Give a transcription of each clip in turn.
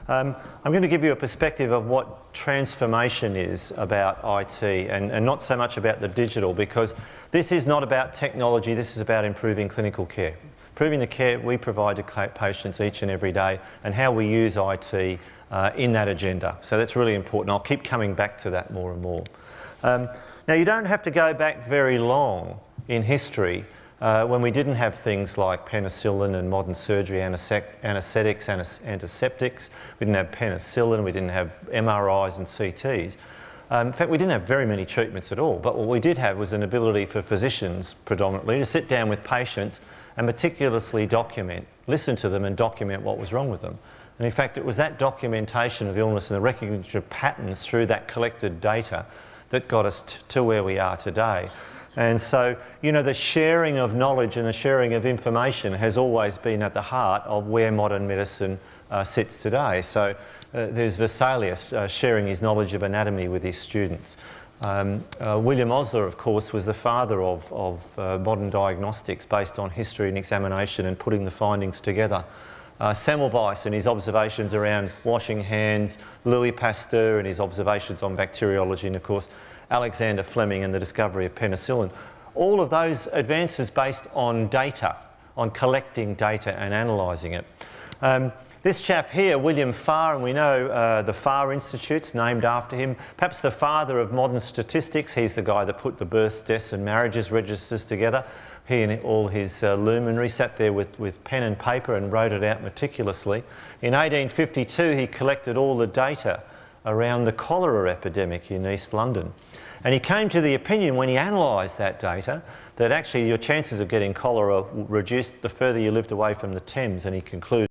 I'm going to give you a perspective of what transformation is about IT and not so much about the digital, because this is not about technology, this is about improving clinical care. Improving the care we provide to patients each and every day and how we use IT in that agenda. So that's really important. I'll keep coming back to that more and more. Now, you don't have to go back very long in history when we didn't have things like penicillin and modern surgery, anaesthetics, antiseptics. We didn't have penicillin, we didn't have MRIs and CTs. In fact, we didn't have very many treatments at all, but what we did have was an ability for physicians predominantly to sit down with patients and meticulously document, listen to them and document what was wrong with them. And in fact, it was that documentation of illness and the recognition of patterns through that collected data that got us to where we are today. And so, you know, the sharing of knowledge and the sharing of information has always been at the heart of where modern medicine sits today. So there's Vesalius sharing his knowledge of anatomy with his students. William Osler, of course, was the father of modern diagnostics based on history and examination and putting the findings together. Semmelweis and his observations around washing hands, Louis Pasteur and his observations on bacteriology, and of course Alexander Fleming and the discovery of penicillin. All of those advances based on data, on collecting data and analysing it. This chap here, William Farr, and we know the Farr Institute's named after him, perhaps the father of modern statistics. He's the guy that put the births, deaths and marriages registers together. He and all his luminaries sat there with pen and paper and wrote it out meticulously. In 1852, he collected all the data around the cholera epidemic in East London. And he came to the opinion, when he analysed that data, that actually your chances of getting cholera reduced the further you lived away from the Thames, and he concluded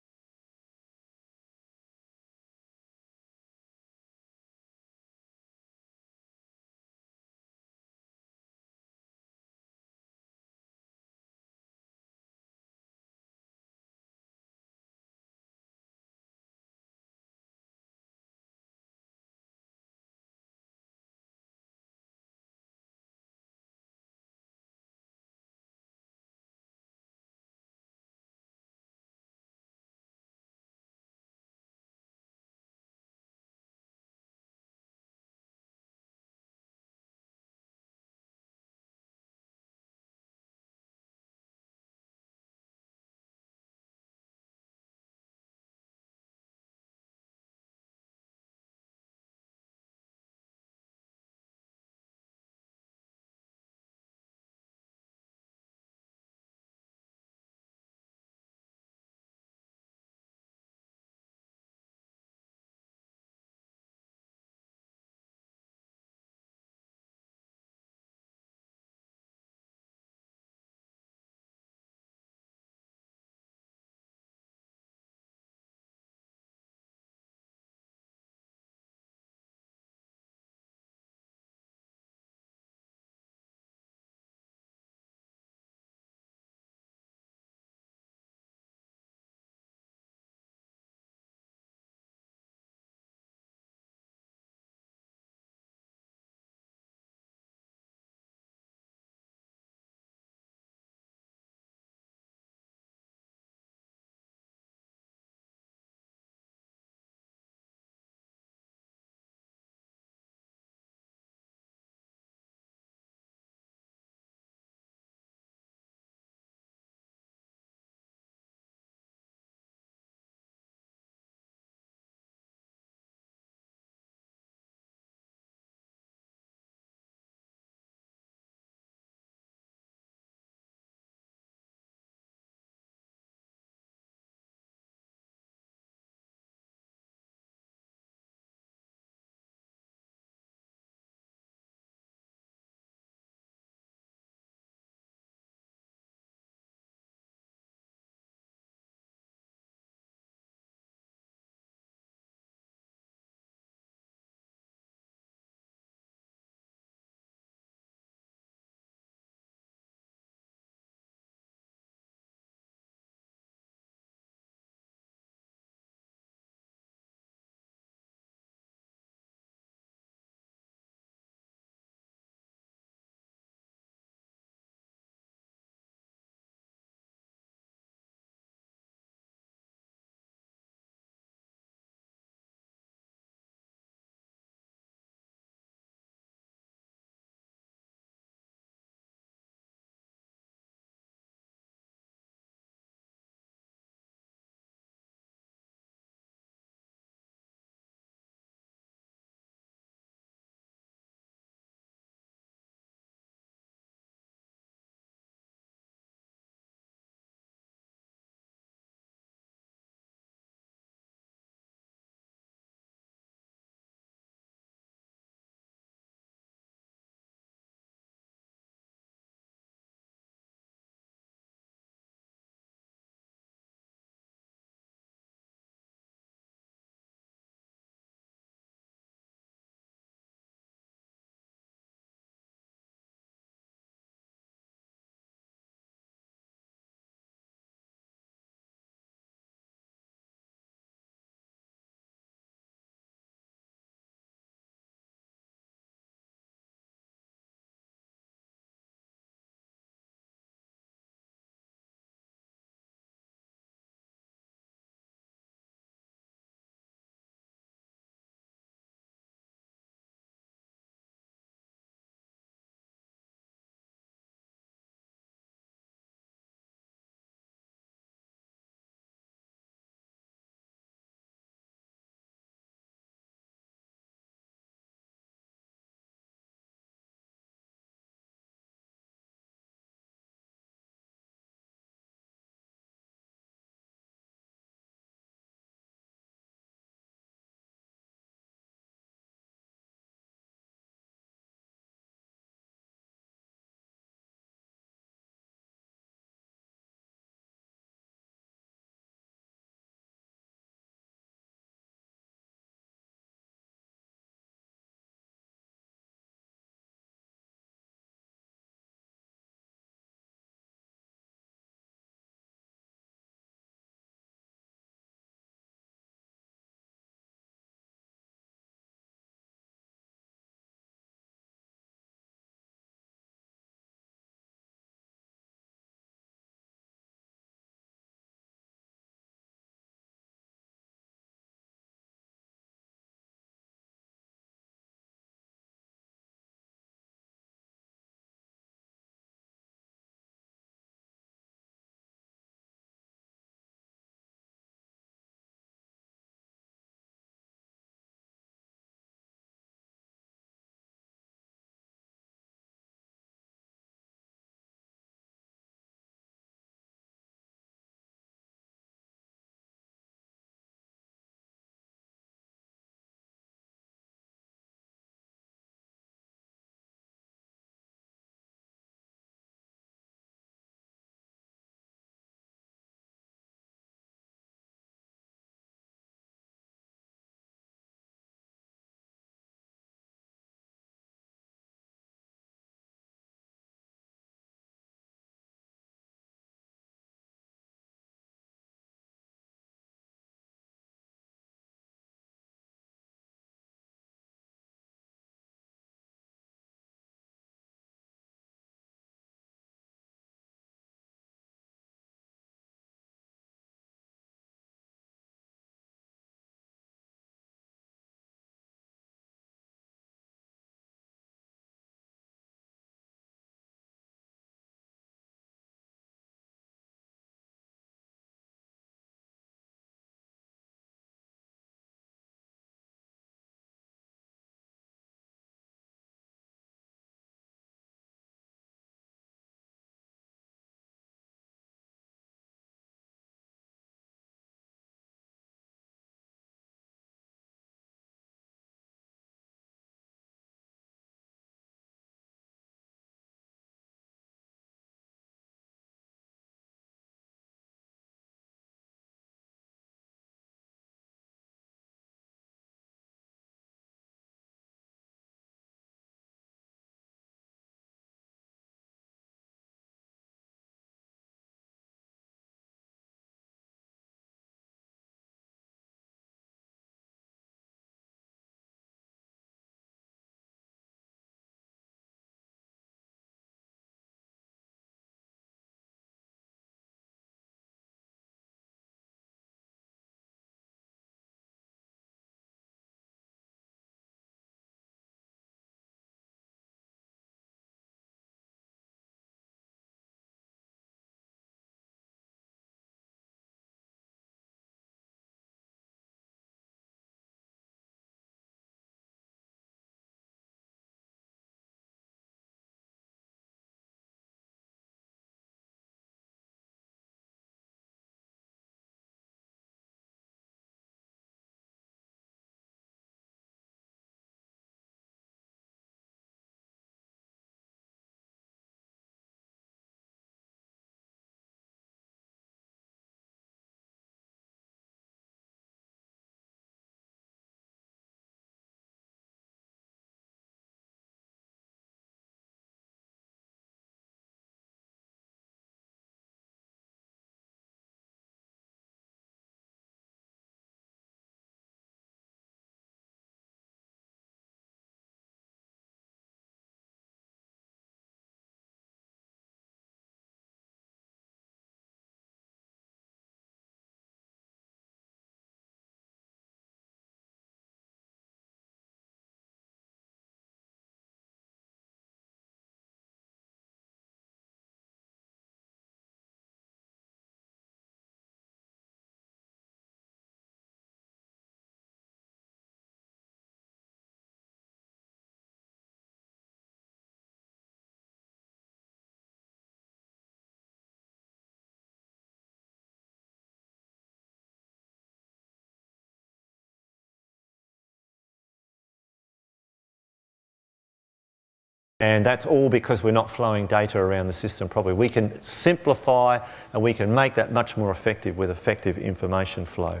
And that's all because we're not flowing data around the system properly. We can simplify and we can make that much more effective with effective information flow.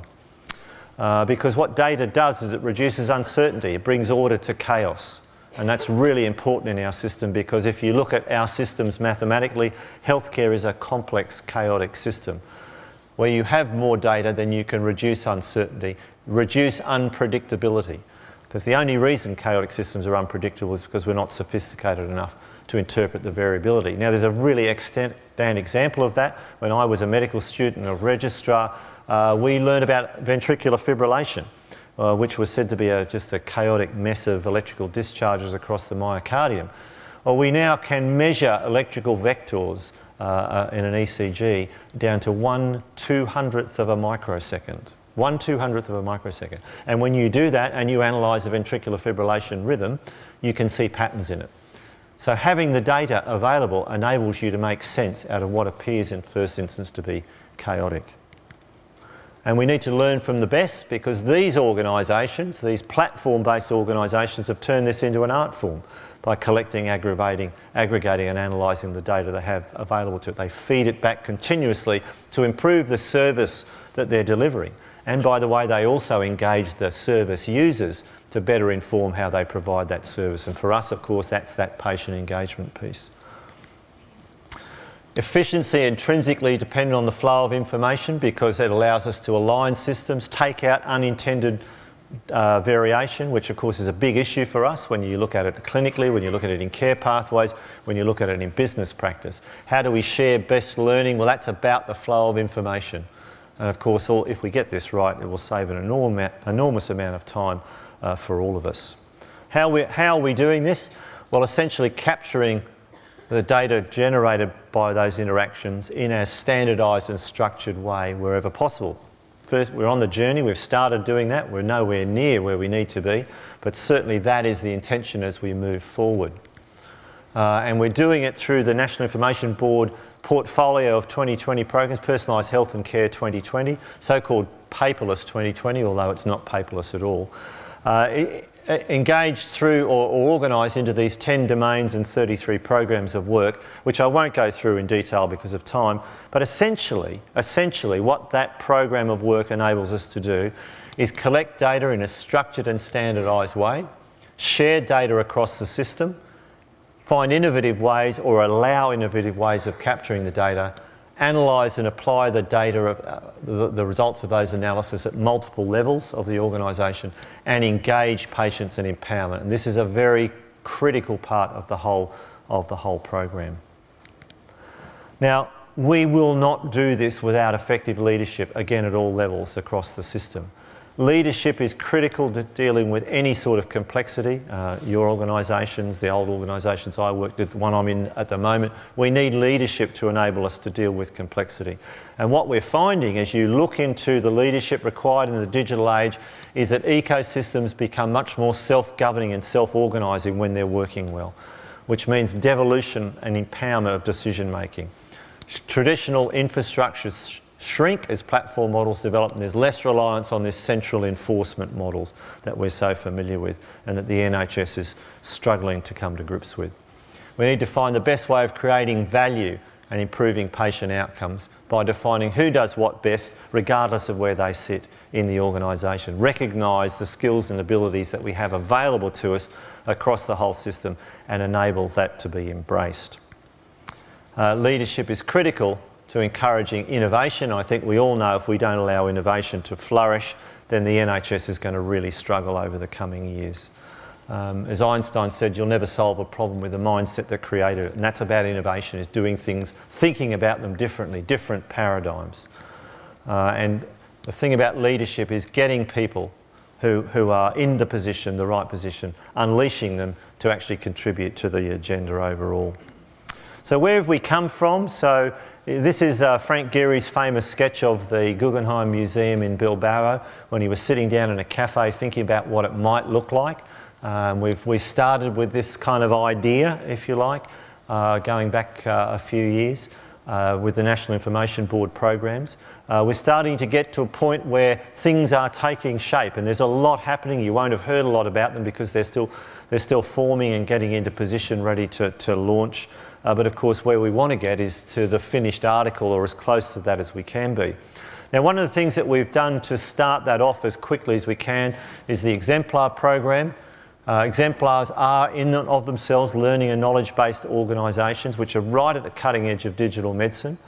Because what data does is it reduces uncertainty, it brings order to chaos. And that's really important in our system, because if you look at our systems mathematically, healthcare is a complex, chaotic system. Where you have more data, then you can reduce uncertainty, reduce unpredictability. Because the only reason chaotic systems are unpredictable is because we're not sophisticated enough to interpret the variability. Now, there's a really extant example of that. When I was a medical student and a registrar, we learned about ventricular fibrillation, which was said to be just a chaotic mess of electrical discharges across the myocardium. Well, we now can measure electrical vectors in an ECG down to 1/200th of a microsecond. 1/200th of a microsecond. And when you do that and you analyse the ventricular fibrillation rhythm, you can see patterns in it. So having the data available enables you to make sense out of what appears in first instance to be chaotic. And we need to learn from the best, because these organisations, these platform-based organisations, have turned this into an art form by collecting, aggregating and analysing the data they have available to it. They feed it back continuously to improve the service that they're delivering. And by the way, they also engage the service users to better inform how they provide that service. And for us, of course, that's that patient engagement piece. Efficiency intrinsically dependent on the flow of information, because it allows us to align systems, take out unintended variation, which of course is a big issue for us when you look at it clinically, when you look at it in care pathways, when you look at it in business practice. How do we share best learning? Well, that's about the flow of information. And of course, if we get this right, it will save an enormous amount of time for all of us. How are we doing this? Well, essentially capturing the data generated by those interactions in a standardised and structured way wherever possible. First, we're on the journey, we've started doing that, we're nowhere near where we need to be, but certainly that is the intention as we move forward. And we're doing it through the National Information Board portfolio of 2020 programs, Personalised Health and Care 2020, so-called paperless 2020, although it's not paperless at all. Engaged through or organised into these 10 domains and 33 programs of work, which I won't go through in detail because of time, but essentially what that program of work enables us to do is collect data in a structured and standardised way, share data across the system, find innovative ways or allow innovative ways of capturing the data, analyse and apply the data of the results of those analyses at multiple levels of the organisation, and engage patients and empowerment. And this is a very critical part of the whole program. Now, we will not do this without effective leadership, again at all levels across the system. Leadership is critical to dealing with any sort of complexity. Your organisations, the old organisations I worked with, the one I'm in at the moment, we need leadership to enable us to deal with complexity. And what we're finding as you look into the leadership required in the digital age is that ecosystems become much more self-governing and self-organising when they're working well, which means devolution and empowerment of decision making. Traditional infrastructures shrink as platform models develop, and there's less reliance on this central enforcement models that we're so familiar with and that the NHS is struggling to come to grips with. We need to find the best way of creating value and improving patient outcomes by defining who does what best, regardless of where they sit in the organisation. Recognise the skills and abilities that we have available to us across the whole system and enable that to be embraced. Leadership is critical to encouraging innovation. I think we all know if we don't allow innovation to flourish, then the NHS is going to really struggle over the coming years. As Einstein said, you'll never solve a problem with the mindset that created it, and that's about innovation, is doing things, thinking about them differently, different paradigms. And the thing about leadership is getting people who are in the position, the right position, unleashing them to actually contribute to the agenda overall. So where have we come from? So this is Frank Gehry's famous sketch of the Guggenheim Museum in Bilbao when he was sitting down in a cafe thinking about what it might look like. We started with this kind of idea, if you like, going back a few years. with the National Information Board programs. We're starting to get to a point where things are taking shape, and there's a lot happening. You won't have heard a lot about them because they're still forming and getting into position ready to launch. But of course, where we want to get is to the finished article, or as close to that as we can be. Now, one of the things that we've done to start that off as quickly as we can is the Exemplar program. Exemplars are in and of themselves learning and knowledge-based organisations which are right at the cutting edge of digital medicine.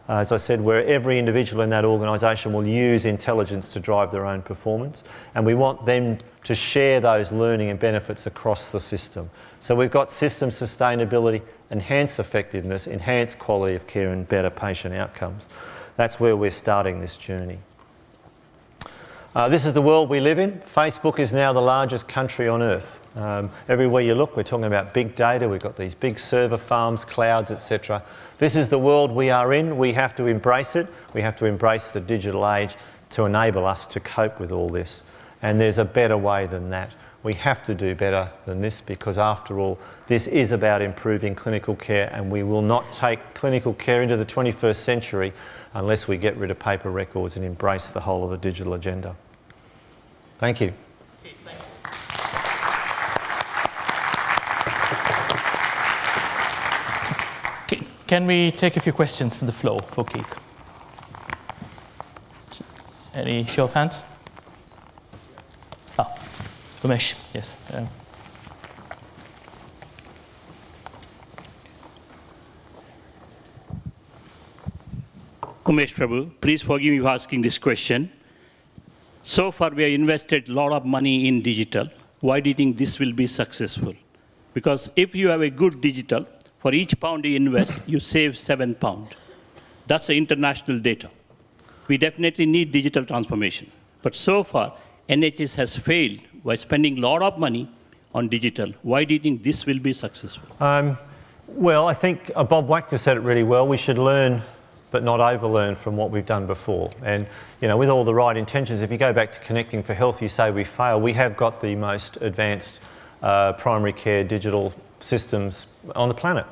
As I said, where every individual in that organisation will use intelligence to drive their own performance, and we want them to share those learning and benefits across the system. So we've got system sustainability, enhanced effectiveness, enhanced quality of care and better patient outcomes. That's where we're starting this journey. This is the world we live in. Facebook is now the largest country on earth. Everywhere you look, we're talking about big data. We've got these big server farms, clouds, etc. This is the world we are in. We have to embrace it. We have to embrace the digital age to enable us to cope with all this. And there's a better way than that. We have to do better than this because, after all, this is about improving clinical care, and we will not take clinical care into the 21st century unless we get rid of paper records and embrace the whole of the digital agenda. Thank you. Can we take a few questions from the floor for Keith? Any show of hands? Umesh, yes. Umesh Prabhu, please forgive me for asking this question. So far, we have invested a lot of money in digital. Why do you think this will be successful? Because if you have a good digital, for each pound you invest, you save £7. That's the international data. We definitely need digital transformation. But so far, NHS has failed by spending a lot of money on digital. Why do you think this will be successful? Well, I think Bob Wachter said it really well. We should learn but not overlearn from what we've done before. And, you know, with all the right intentions, if you go back to Connecting for Health, you say we fail. We have got the most advanced primary care digital systems on the planet.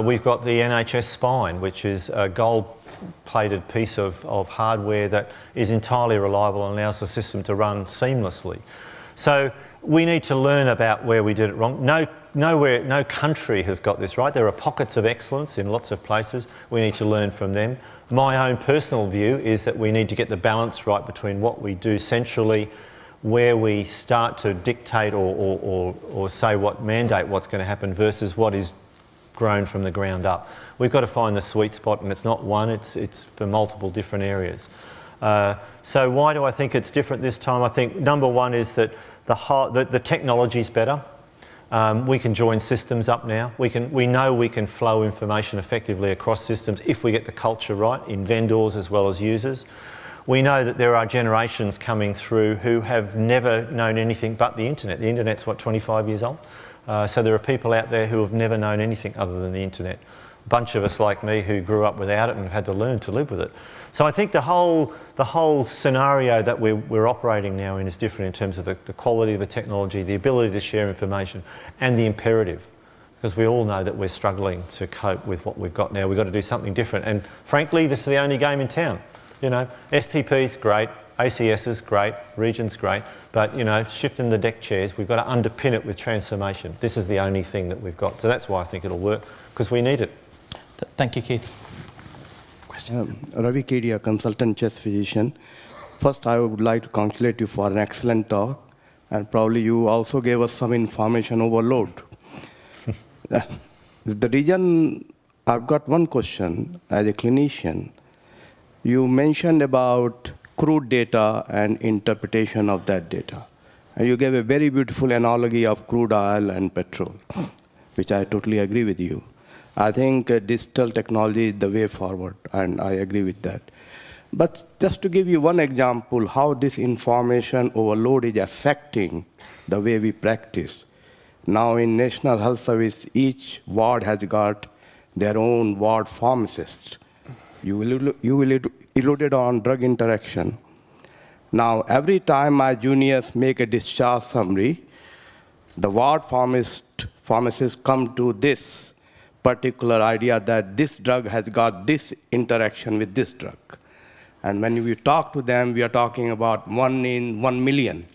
We've got the NHS Spine, which is a gold-plated piece of hardware that is entirely reliable and allows the system to run seamlessly. So we need to learn about where we did it wrong. No country has got this right. There are pockets of excellence in lots of places. We need to learn from them. My own personal view is that we need to get the balance right between what we do centrally, where we start to dictate or say mandate what's going to happen versus what is grown from the ground up. We've got to find the sweet spot, and it's not one, it's for multiple different areas. So why do I think it's different this time? I think number one is that the technology's better. We can join systems up now. We know we can flow information effectively across systems if we get the culture right in vendors as well as users. We know that there are generations coming through who have never known anything but the internet. The internet's, 25 years old? So there are people out there who have never known anything other than the internet. A bunch of us like me who grew up without it and have had to learn to live with it. So I think the whole scenario that we're operating now in is different in terms of the quality of the technology, the ability to share information, and the imperative. Because we all know that we're struggling to cope with what we've got now. We've got to do something different. And frankly, this is the only game in town. You know, STP's great, ACS's great, Region's great, but, you know, shifting the deck chairs, we've got to underpin it with transformation. This is the only thing that we've got. So that's why I think it'll work, because we need it. Thank you, Keith. Question. Ravi Kedia, consultant chest physician. First, I would like to congratulate you for an excellent talk, and probably you also gave us some information overload. The reason I've got one question as a clinician. You mentioned about crude data and interpretation of that data. And you gave a very beautiful analogy of crude oil and petrol, which I totally agree with you. I think digital technology is the way forward, and I agree with that. But just to give you one example, how this information overload is affecting the way we practice. Now in National Health Service, each ward has got their own ward pharmacist. You will alluded on drug interaction. Now, every time my juniors make a discharge summary, the ward pharmacists come to this particular idea that this drug has got this interaction with this drug. And when we talk to them, we are talking about 1 in 1 million.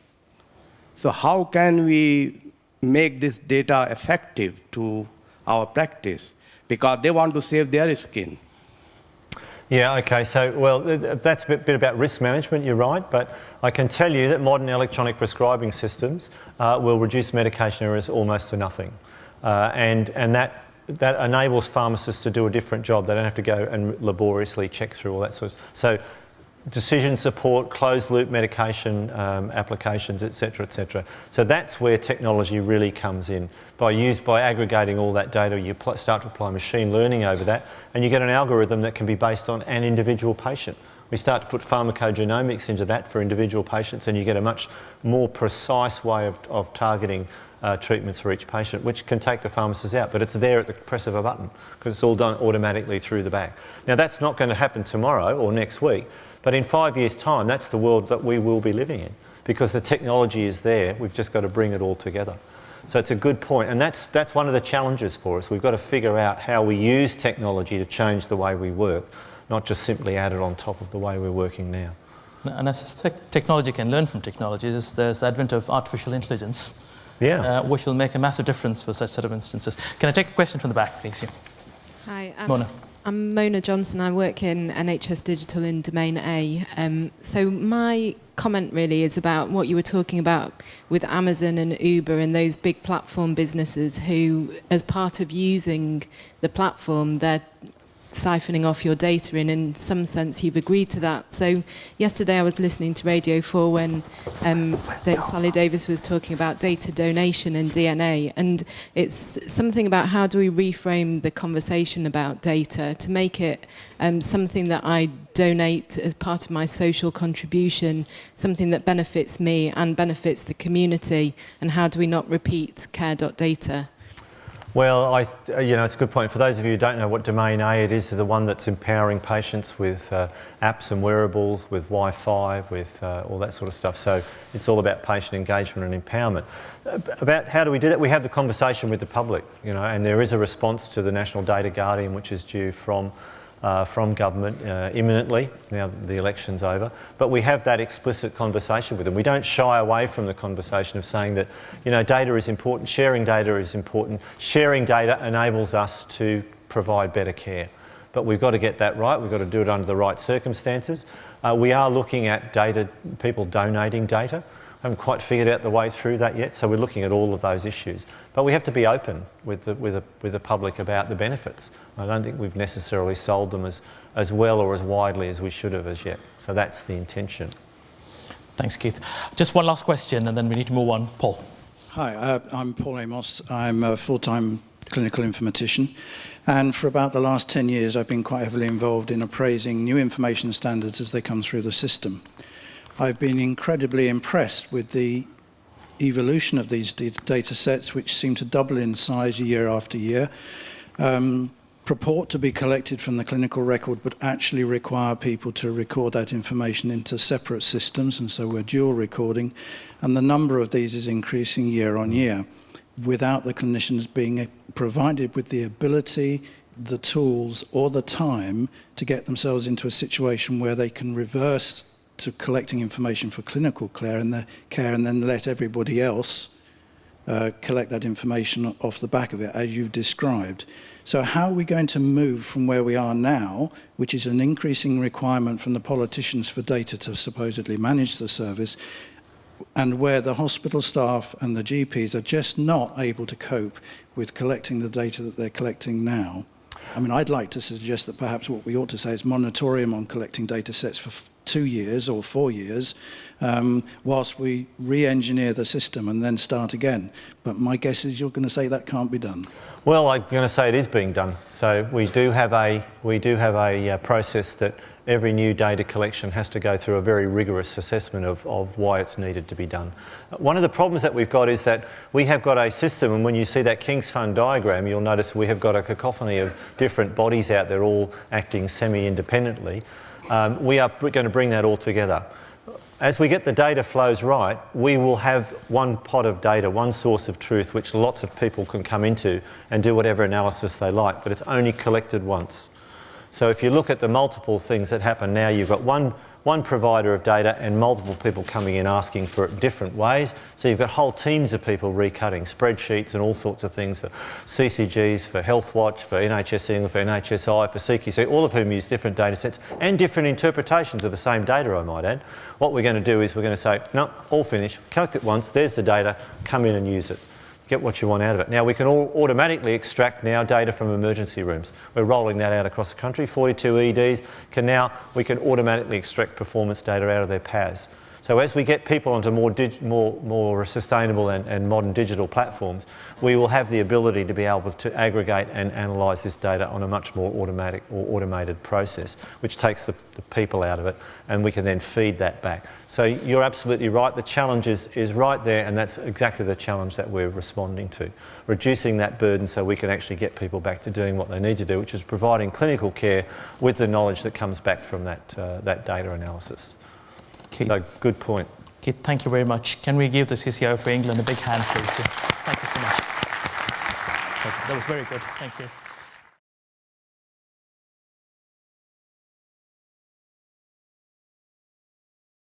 So how can we make this data effective to our practice? Because they want to save their skin. Yeah, okay, so, well, that's a bit about risk management, you're right, but I can tell you that modern electronic prescribing systems will reduce medication errors almost to nothing. And that enables pharmacists to do a different job. They don't have to go and laboriously check through all that sort of. So decision support, closed loop medication applications, etc., etc. So that's where technology really comes in. By aggregating all that data, you start to apply machine learning over that, and you get an algorithm that can be based on an individual patient. We start to put pharmacogenomics into that for individual patients, and you get a much more precise way of targeting treatments for each patient, which can take the pharmacist out, but it's there at the press of a button because it's all done automatically through the back. Now that's not going to happen tomorrow or next week, but in 5 years' time, that's the world that we will be living in because the technology is there. We've just got to bring it all together. So it's a good point, and that's one of the challenges for us. We've got to figure out how we use technology to change the way we work, not just simply add it on top of the way we're working now. And I suspect technology can learn from technology. There's the advent of artificial intelligence, which will make a massive difference for such set of instances. Can I take a question from the back, please? Yeah. Hi, Mona. I'm Mona Johnson. I work in NHS Digital in Domain A. So my comment really is about what you were talking about with Amazon and Uber and those big platform businesses who, as part of using the platform, they're siphoning off your data, and in some sense you've agreed to that. So yesterday I was listening to Radio 4 when Sally Davis was talking about data donation and DNA, and it's something about how do we reframe the conversation about data to make it something that I donate as part of my social contribution, something that benefits me and benefits the community, and how do we not repeat care.data? Well, it's a good point. For those of you who don't know what Domain A it is the one that's empowering patients with apps and wearables, with Wi-Fi, with all that sort of stuff. So it's all about patient engagement and empowerment. About how do we do that? We have the conversation with the public, and there is a response to the National Data Guardian, which is due from government imminently, now the election's over, but we have that explicit conversation with them. We don't shy away from the conversation of saying that, data is important, sharing data is important. Sharing data enables us to provide better care. But we've got to get that right, we've got to do it under the right circumstances. We are looking at data, people donating data. I haven't quite figured out the way through that yet, so we're looking at all of those issues. But we have to be open with the public about the benefits. I don't think we've necessarily sold them as well or as widely as we should have as yet. So that's the intention. Thanks, Keith. Just one last question, and then we need to move on. Paul. Hi, I'm Paul Amos. I'm a full-time clinical informatician. And for about the last 10 years, I've been quite heavily involved in appraising new information standards as they come through the system. I've been incredibly impressed with the evolution of these data sets, which seem to double in size year after year, purport to be collected from the clinical record, but actually require people to record that information into separate systems, and so we're dual recording, and the number of these is increasing year on year, without the clinicians being provided with the ability, the tools, or the time to get themselves into a situation where they can reverse to collecting information for clinical care and then let everybody else collect that information off the back of it, as you've described. So how are we going to move from where we are now, which is an increasing requirement from the politicians for data to supposedly manage the service, and where the hospital staff and the GPs are just not able to cope with collecting the data that they're collecting now? I mean, I'd like to suggest that perhaps what we ought to say is moratorium on collecting data sets for 2 years or 4 years, whilst we re-engineer the system and then start again. But my guess is you're going to say that can't be done. Well, I'm going to say it is being done. So we do have a process that every new data collection has to go through a very rigorous assessment of why it's needed to be done. One of the problems that we've got is that we have got a system, and when you see that King's Fund diagram, you'll notice we have got a cacophony of different bodies out there all acting semi-independently. We are going to bring that all together. as we get the data flows right, we will have one pot of data, one source of truth, which lots of people can come into and do whatever analysis they like, but it's only collected once. So if you look at the multiple things that happen now, you've got one provider of data and multiple people coming in asking for it different ways. So you've got whole teams of people recutting spreadsheets and all sorts of things for CCGs, for HealthWatch, for NHS England, for NHSI, for CQC, all of whom use different data sets and different interpretations of the same data, I might add. What we're going to do is we're going to say, no, all finished, collect it once, there's the data, come in and use it. Get what you want out of it. Now we can all automatically extract now data from emergency rooms. We're rolling that out across the country. 42 EDs we can automatically extract performance data out of their PAS. So as we get people onto more sustainable and modern digital platforms, we will have the ability to be able to aggregate and analyse this data on a much more automatic or automated process, which takes the people out of it, and we can then feed that back. So you're absolutely right, the challenge is right there, and that's exactly the challenge that we're responding to. Reducing that burden so we can actually get people back to doing what they need to do, which is providing clinical care with the knowledge that comes back from that data analysis. Keith. So, good point. Keith, thank you very much. Can we give the CCO for England a big hand, please? Thank you so much. That was very good. Thank you.